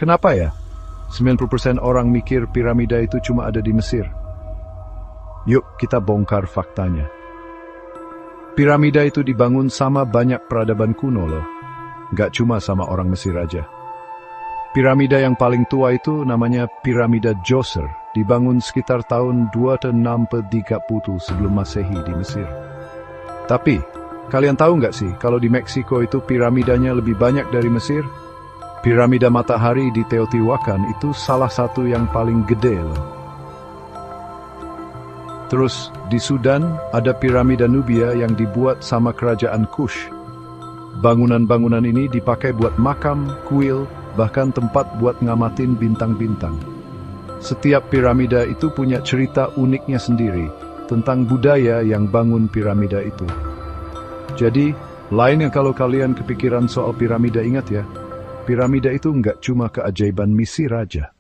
Kenapa ya? 90% orang mikir piramida itu cuma ada di Mesir. Yuk kita bongkar faktanya. Piramida itu dibangun sama banyak peradaban kuno loh. Nggak cuma sama orang Mesir aja. Piramida yang paling tua itu namanya Piramida Djoser, dibangun sekitar tahun 2630 sebelum Masehi di Mesir. Tapi, kalian tahu nggak sih kalau di Meksiko itu piramidanya lebih banyak dari Mesir? Piramida Matahari di Teotihuacan itu salah satu yang paling gede loh. Terus, di Sudan ada Piramida Nubia yang dibuat sama kerajaan Kush. Bangunan-bangunan ini dipakai buat makam, kuil, bahkan tempat buat ngamatin bintang-bintang. Setiap piramida itu punya cerita uniknya sendiri tentang budaya yang bangun piramida itu. Jadi, lainnya kalau kalian kepikiran soal piramida, ingat ya, piramida itu nggak cuma keajaiban Mesir aja.